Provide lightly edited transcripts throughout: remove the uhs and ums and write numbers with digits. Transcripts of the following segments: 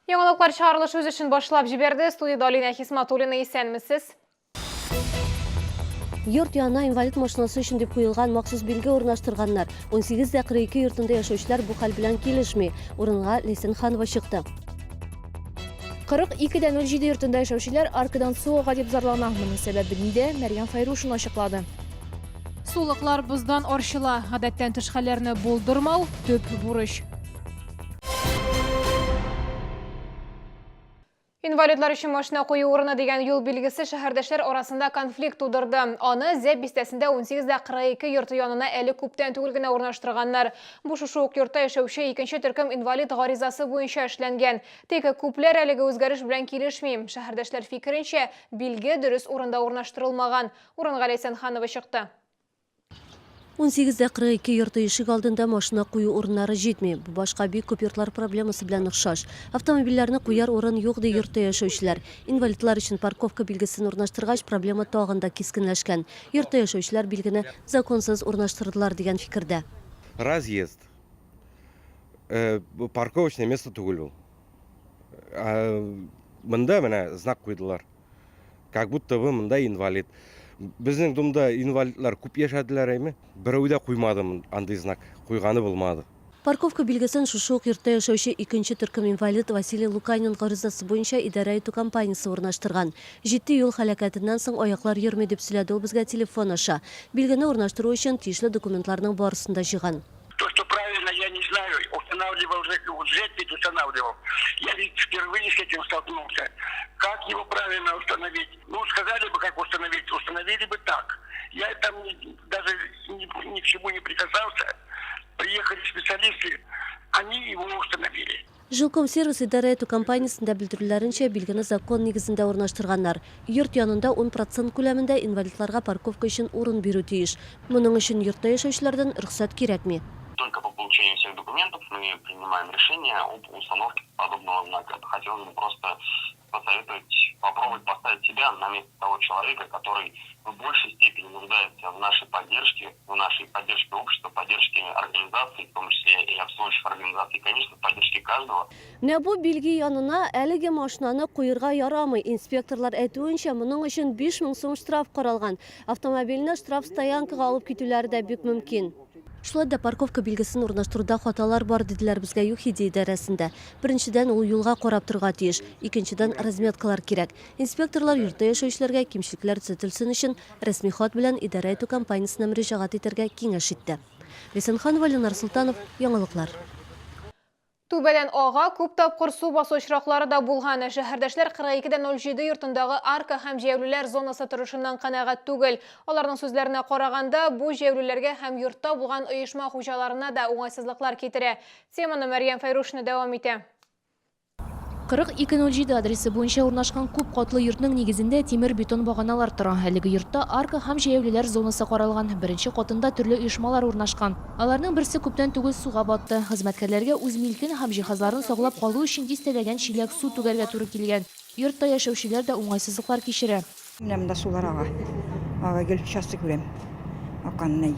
Яңалыклар чыгарылыш үз эшен башлап җибәрде. Студияда Алина Хисматуллина, исәнмесез? Йорт янына инвалид машинасы өчен дип куелган махсус билге урнаштырганнар. 18-42 йортында яшәүчеләр бу хәл белән килешми. Урынга Лесенханова чыкты. 42-07 йортында яшәүчеләр аркадан суыга дип зарлана. Моның сәбәбе нидә? Мәрьям Файрушина ачыклады. Сулыклар быздан арчыла. Гадәттән тыш хәлләрне булдырмау төп бурыч. Инвалидлар өчен машина кую урыны дигән юл билгесе шәһәрдәшләр арасында конфликт тудырды. Аны Зәп бистәсендә 18-42 йорты янына әле күптән түгел генә урнаштырганнар. Бу шушы ук йортта яшәүче икенче төркем инвалид гаризасы буенча эшләнгән. Тик күпләр әлеге үзгәреш белән килешми. Шәһәрдәшләр фикеренчә, билге дөрес урында урнаштырылмаган. Урынга Лесенханова чыкты. 18-42 йорты ишек алдында машина кую урыннары җитми. Бу башка бик күп йортлар проблемасы белән охшаш. Автомобильләрне куяр урын юк ди йортта яшәүчеләр. Инвалидлар өчен парковка билгесен урнаштыргач, проблема тагын да кискенләшкән. Йортта яшәүчеләр билгене законсыз урнаштырдылар дигән фикердә. Разъезд. Парковочное место түгел ул. Монда менә знак куйдылар. Как будто бы монда инвалид. Безнең думда инвалидлар күп яшәделәр әйме? Берәү дә куймады андый знак. Куйганы булмады. Парковка билгесен шушы ук йортта яшәүче икенче төркем инвалид Василий Луканин гаризасы буенча идарә итү компаниясе урнаштырган. Җитди юл һәлакәтеннән соң аяклар йөрми дип сөйләде ул безгә телефон аша. Билгене урнаштыру өчен тиешле документларның барысын да җыйган. То, что правильно, я не знаю. Устанавливал ведь устанавливал. Я ведь впервые с этим столкнулся. Как его правильно установить? Ну, сказали бы, как установить. Установили бы так. Я там даже ни к чему не прикасался. Приехали специалисты, они его установили. Жилком сервис идарә итү компаниясендә белдерүләренчә, билгене закон нигезендә урнаштырганнар. Йорт янында 10% күләмендә инвалидларга парковка өчен урын бирү тиеш. Моның өчен йортта яшәүчеләрдән рөхсәт кирәкми. Только по получению всех документов мы принимаем решение об установке подобного знака. Хотелось бы просто посоветовать попробовать поставить себя на место того человека, который в большей степени нуждается в нашей поддержке общества, поддержке организаций, в том числе и обслуживающих организаций, и, конечно, поддержке каждого. Менә бу билге янына әлеге машинаны куярга ярамый. Инспекторлар әйтүенчә, моның өчен 5000 сум штраф каралган. Автомобильне штраф стоянкага алып китүләре дә бик мөмкин. Шулай да парковка билгесен урнаштыруда хаталар бар диделәр безгә ЮХИДИ идарәсендә. Беренчедән ул юлга карап торырга тиеш, икенчедән разметкалар кирәк. Инспекторлар йортта яшәүчеләргә кимчелекләр төзәтелсен өчен рәсми хат белән идарә итү компаниясенә мөрәҗәгать итәргә киңәш итте. Лесенханова, Ленар Султанов, Яңалыклар. Түбәдән ага күп тапкыр су басу очраклары да булган. Шәһәрдәшләр 42-07 йортындагы арка һәм җәяүлеләр зонасы торышыннан канәгать түгел. Аларның сүзләренә караганда, бу җәяүлеләргә һәм йортта булган оешма хуҗаларына да уңайсызлыклар китерә. Теманы Мәрьям Файрушина дәвам итә. 4207 адресы буенча урнашкан күп катлы йортның нигезендә тимер бетон баганалар тора. Әлеге йортта арка һәм җәяүлеләр зонасы каралган. Беренче катында төрле оешмалар урнашкан. Аларның берсе күптән түгел суга батты. Хезмәткәрләргә үз милкен һәм җиһазларын саклап калу өчен дистәләгән чиләк су түгәргә туры килгән. Йортта яшәүчеләр дә уңайсызлыклар кичерә. Менә монда сулар ага. Ага гел часто күрәм. Аканны.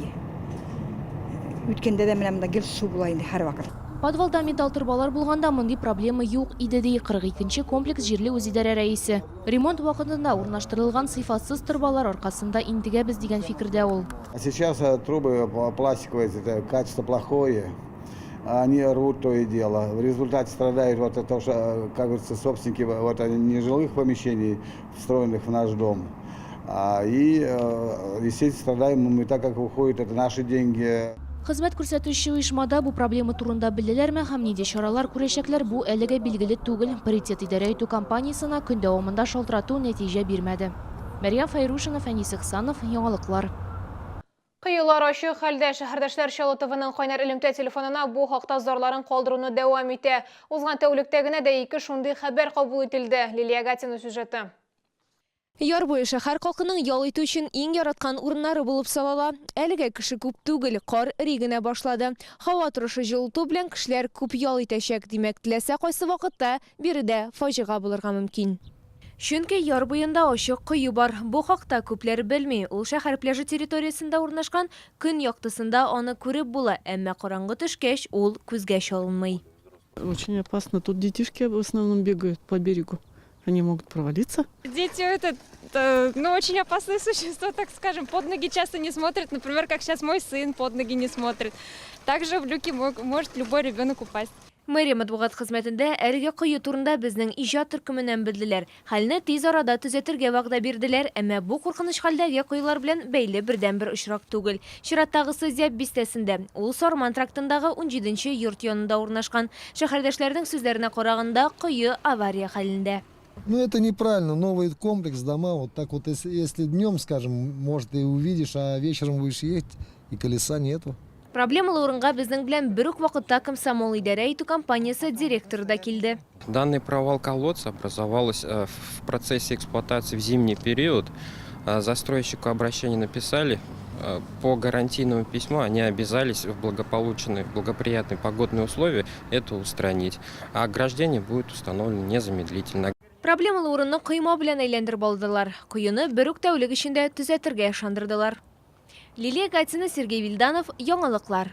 Үткәндә дә менә монда гел су була инде һәр вакыт. Подвалда металл торбалар булганда мондый проблема юк иде ди 42-нче комплекс җирле үзидарә рәисе. Ремонт вакытында урнаштырылган сыйфатсыз торбалар аркасында интегәбез дигән фикердә ул. Сейчас трубы пластиковые, это качество плохое, они рвут то и дело. В результате страдают вот это, как говорится, собственники вот нежилых помещений, встроенных в наш дом. И, естественно, страдаем мы, так как уходят это наши деньги. Хезмәт күрсәтүче оешмада бу проблема турында беләләрме һәм нинди чаралар күрәчәкләр, бу әлегә билгеле түгел. Паритет идарә итү компаниясына көн дәвамында шалтырату нәтиҗә бирмәде. Мәрьям Файрушина, Фәнис Ихсанов, Яңалыклар. Кыюлар ашы хәлдә шәһәрдәшләр Чаллы-ТВның кайнар элемтә телефонына бу хакта зарларын калдыруны дәвам итә. Узган тәүлектә генә дә 2 шундый хәбәр кабул ителде. Лилия Гатина сюжеты. Яр буе шәһәр халкының ял итү өчен иң яраткан урыннары булып санала. Әлегә кеше күп түгел, кар эригенә башлады. Һава торышы җылыту белән кешеләр күп ял итәчәк, димәк, теләсә кайсы вакытта биредә фаҗига булырга мөмкин. Чөнки яр буенда ачык кыю бар. Бу хакта күпләр белми. Ул шәһәр пляжы территориясендә урнашкан, көн яктысында аны күреп була, әмма караңгы төшкәч ул күзгә чалынмый. Очень опасно. Тут детишки в основном бегают по берегу. Они могут провалиться. Дети очень опасные существа, так скажем. Под ноги часто не смотрят. Например, как сейчас мой сын под ноги не смотрит. Также в люки может любой ребенок упасть. Мэрия матбугат хезмәтендә әлеге кое турында безнең иҗат төркеменнән белделәр. Хәлне тиз арада төзәтергә вәгъдә бирделәр, әмма бу куркыныч хәлдәге коелар белән бәйле бердән-бер очрак түгел. Чираттагысы Зәп бистәсендә, ул Сарман трактындагы 17нче йорт янында урнашкан. Шәһәрдәшләрнең сүзләренә караганда, кое авария хәлендә. Ну, это неправильно. Новый комплекс, дома, вот так вот, если днем, скажем, может, и увидишь, а вечером будешь ехать, и колеса нету. Проблемалы урынга безнең белән бер үк вакытта комсомол идарә итү компаниясе директоры да килде. Данный провал колодца образовался в процессе эксплуатации в зимний период. Застройщику обращение написали. По гарантийному письму они обязались в благоприятные погодные условия это устранить. А ограждение будет установлено незамедлительно. Проблемалы урынны койма белән әйләндереп алдылар. Койны бер үк тәүлек эчендә төзәтергә ышандырдылар. Лилия Гатина, Сергей Вильданов, яңалыклар.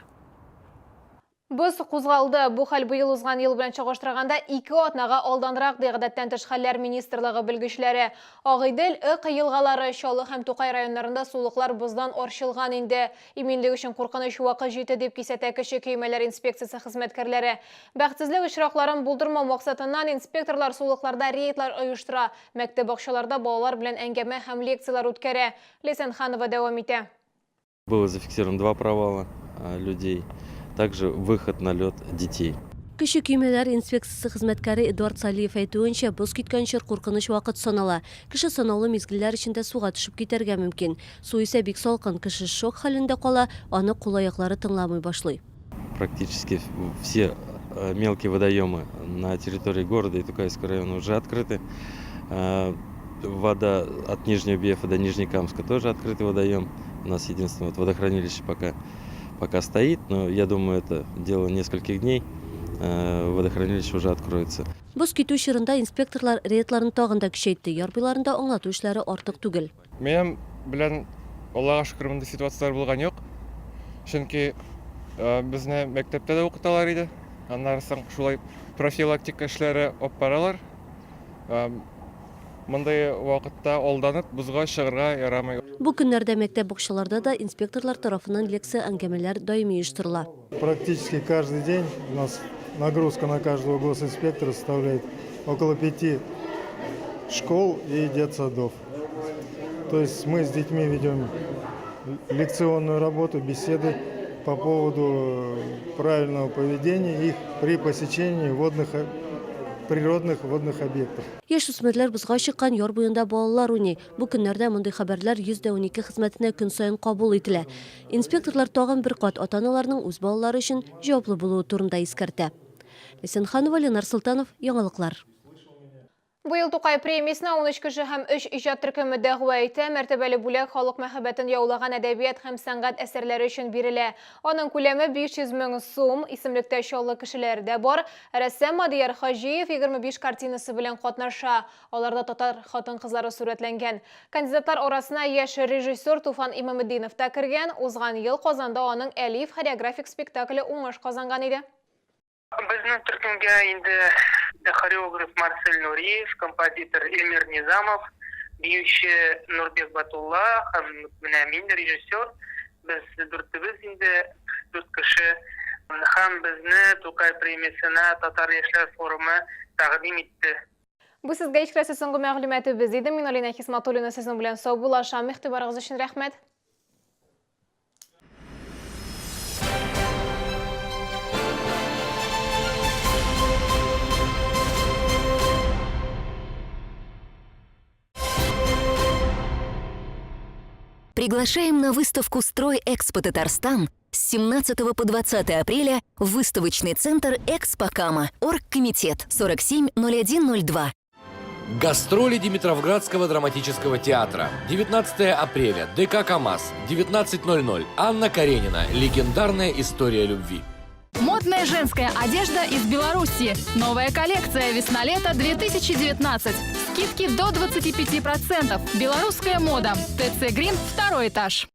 Біз қозғалды. Бу хәл быйыл узган ел белән чагыштырганда 2 атнага алданрак ди гадәттән тыш хәлләр министрлыгы белгечләре. Агыйдел, елгалары, Чаллы һәм Тукай районнарында сулыклар боздан арчылган инде. Иминлек өчен куркыныч вакыт җитте дип кисәтә кеше көймәләр инспекциясе хезмәткәрләре. Бәхетсезлек очракларын булдырмау максатыннан инспекторлар сулыкларда рейдлар оештыра. Мәктәп бакчаларда балалар белән әңгәмә һәм лекциялар үткәрә. Лесен Ханова дәвам итә. Было зафиксировано 2 провала людей, также выход на лед детей. Кеше көймәләр инспекциясе хезмәткәре Эдуард Салиев әйтүенчә, боз киткәнче куркыныч вакыт санала. Кеше санаулы мизгелләр эчендә суга төшеп китәргә мөмкин. Су исә бик салкын, кеше шок хәлендә кала, аны кул-аяклары тыңламый башлый. Практически все мелкие водоемы на территории города и Тукайского района уже открыты. Вода от Нижнего Бефа до Нижнекамска тоже открытый водоем. У нас единственное водохранилище пока стоит, но я думаю, это дело нескольких дней. Водохранилище уже откроется. Боз китү чорында инспекторлар рейдларын тагын да көчәйтте. Ярбыларында аңлату эшләре артык түгел. Мен белән Аллага шөкер мондай ситуациялар булган юк. Чөнки безне мәктәптә дә укыталар иде. Аннан соң шулай профилактика эшләре алып баралар. Мондай вакытта алданып бузга чыгарга ярамый. Бу көннәрдә мәктәп бакчаларда да инспекторлар тарафыннан лекция әңгәмәләр даими оештырыла. Практически каждый день у нас нагрузка на каждого госинспектора составляет около 5 школ и детсадов. То есть мы с детьми ведем лекционную работу, беседы по поводу правильного поведения их при посещении природных водных объектов. Яшүсмерләр бозга чыккан яр буенда балалар уйный. Бу көннәрдә мондай хәбәрләр 112 хезмәтенә көн саен кабул ителә. Инспекторлар тагын бер кат ата-аналарның үз балалары өчен җаваплы булуы турында искәртә. Лесен Ханова, Ленар Султанов, яңалыклар. Быйыл Тукай премиясына 13 кеше һәм 3 иҗат төркеме дәгъва итә, мәртәбәле бүләк халык мәхәббәтен яулаган әдәбият һәм сәнгать әсәрләре өчен бирелә. Аның күләме 500 мең сум, исемлектә чаллы кешеләр дә бар. Рәссам Мадияр Хаҗиев 25 картинасы белән катнаша. Аларда татар хатын-кызлары сурәтләнгән. Кандидатлар арасына яшь режиссер Туфан Имаметдинов та кергән. Узган ел Казанда аның Әлиф хореографик спектакле уңыш казанган иде. Безнең төркемгә инде хореограф Марсель Нуриев, композитор Эльмир Низамов, биюче Нурбек Батулла һәм менә мин режиссер. Без дүртебез инде 4 кеше һәм безне Тукай премиясына Татар яшьләр форумы тәкъдим итте. Бу сезгә ишкәсе соңгы мәгълүматы иде. Мин Алина Хисматуллина сезнең белән сау булашам. Игътибарыгыз өчен рәхмәт. Приглашаем на выставку «Стройэкспо Татарстан» с 17 по 20 апреля в выставочный центр «Экспокама», Оргкомитет 470102. Гастроли Димитровградского драматического театра. 19 апреля. ДК «КамАЗ». 19:00. Анна Каренина. Легендарная история любви. Модная женская одежда из Беларуси. Новая коллекция «Весна-лето 2019». Скидки до 25%. Белорусская мода. ТЦ «Грин», 2-й этаж.